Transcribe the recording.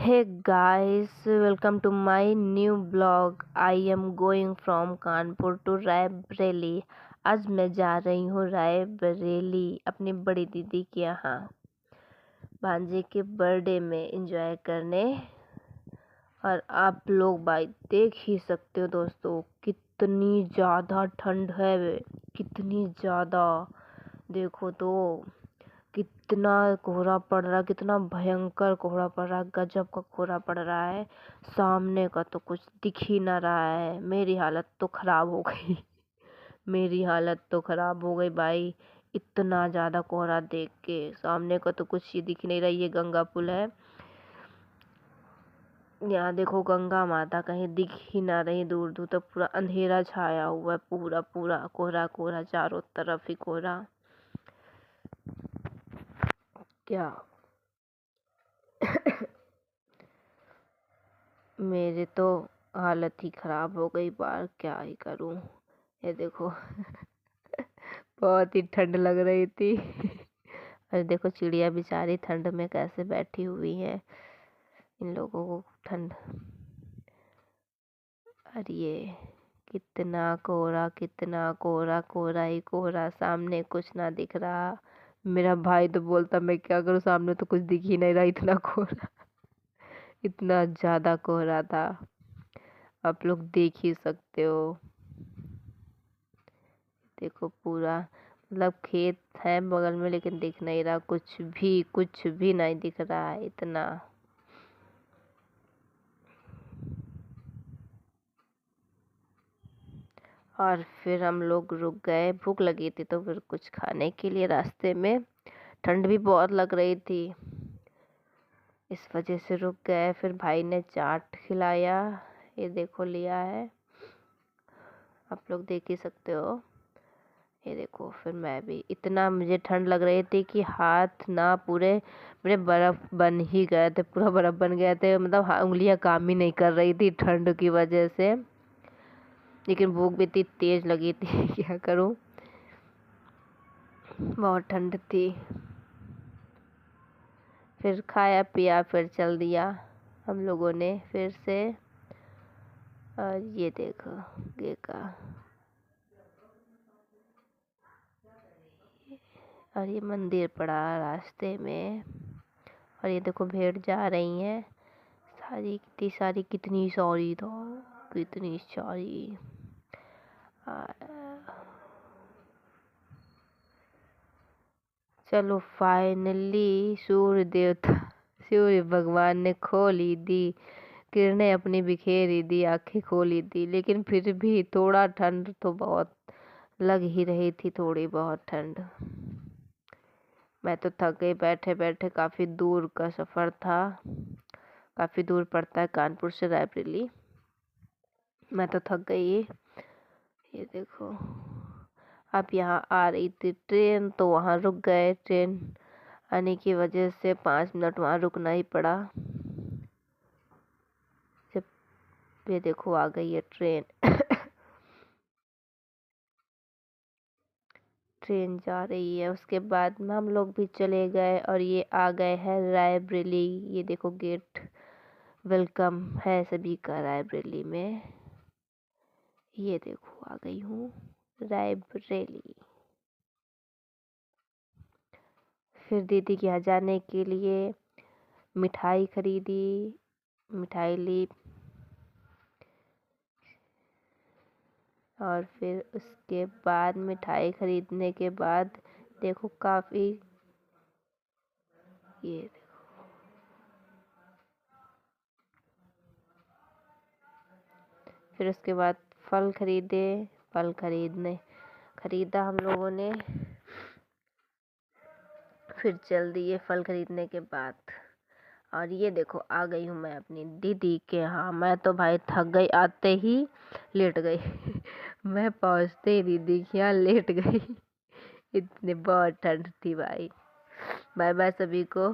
Hey guys, welcome to my new blog. I am going from Kanpur to Raebareli. आज मैं जा रही हूँ रायबरेली अपनी बड़ी दीदी के यहाँ भांजे के बर्थडे में एंजॉय करने। और आप लोग भाई देख ही सकते हो दोस्तों, कितनी ज़्यादा ठंड है, कितनी ज़्यादा। देखो तो कितना कोहरा पड़ रहा है, कितना भयंकर कोहरा पड़ रहा है, गजब का कोहरा पड़ रहा है। सामने का तो कुछ दिख ही ना रहा है। मेरी हालत तो ख़राब हो गई मेरी हालत तो ख़राब हो गई भाई, इतना ज़्यादा कोहरा देख के। सामने का तो कुछ ही दिख नहीं रहा। ये गंगा पुल है, यहाँ देखो गंगा माता कहीं दिख ही ना रही। दूर दूर तक पूरा अंधेरा छाया हुआ है, पूरा पूरा कोहरा कोहरा, चारों तरफ ही कोहरा। क्या मेरे तो हालत ही ख़राब हो गई बार, क्या ही करूं। ये देखो बहुत ही ठंड लग रही थी और देखो चिड़िया बेचारी ठंड में कैसे बैठी हुई है, इन लोगों को ठंड। और ये कितना कोहरा, कितना कोहरा, कोहरा ही कोहरा, सामने कुछ ना दिख रहा। मेरा भाई तो बोलता मैं क्या करूं, सामने तो कुछ दिख ही नहीं रहा, इतना कोहरा इतना ज़्यादा कोहरा था, आप लोग देख ही सकते हो। देखो पूरा मतलब खेत है बगल में, लेकिन दिख नहीं रहा, कुछ भी नहीं दिख रहा है इतना। और फिर हम लोग रुक गए, भूख लगी थी तो फिर कुछ खाने के लिए रास्ते में। ठंड भी बहुत लग रही थी, इस वजह से रुक गए। फिर भाई ने चाट खिलाया, ये देखो लिया है, आप लोग देख ही सकते हो। ये देखो फिर मैं भी, इतना मुझे ठंड लग रही थी कि हाथ ना पूरे मेरे बर्फ़ बन ही गए थे, पूरा बर्फ़ बन गए थे। मतलब उंगलियां काम ही नहीं कर रही थी ठंड की वजह से। लेकिन भूख भी इतनी तेज़ लगी थी क्या करूं, बहुत ठंड थी। फिर खाया पिया, फिर चल दिया हम लोगों ने फिर से। और ये देखो ये का, और ये मंदिर पड़ा रास्ते में। और ये देखो भेड़ जा रही हैं सारी, कितनी सारी, कितनी सारी था, कितनी सारी। चलो फाइनली सूर्य भगवान ने खोली दी, किरणें अपनी बिखेरी दी, आंखें खोली दी। लेकिन फिर भी थोड़ा ठंड तो बहुत लग ही रही थी, थोड़ी बहुत ठंड। मैं तो थक गई बैठे बैठे, काफ़ी दूर का सफ़र था, काफ़ी दूर पड़ता है कानपुर से रायबरेली। मैं तो थक गई। ये देखो अब यहाँ आ रही थी ट्रेन, तो वहाँ रुक गए। ट्रेन आने की वजह से 5 मिनट वहाँ रुकना ही पड़ा। जब ये देखो आ गई है ट्रेन ट्रेन जा रही है। उसके बाद में हम लोग भी चले गए और ये आ गए हैं रायबरेली। ये देखो गेट, वेलकम है सभी का रायबरेली में। ये देखो आ गई हूँ रायबरेली। फिर दीदी के यहाँ जाने के लिए मिठाई खरीदी, मिठाई ली। और फिर उसके बाद मिठाई खरीदने के बाद देखो काफ़ी, ये देखो फिर उसके बाद फल खरीदे। फल खरीदा हम लोगों ने। फिर चल दिए फल खरीदने के बाद। और ये देखो आ गई हूँ मैं अपनी दीदी के यहाँ। मैं तो भाई थक गई, आते ही लेट गई मैं पहुँचते ही दीदी के यहाँ लेट गई इतनी बहुत ठंड थी भाई। बाय बाय सभी को।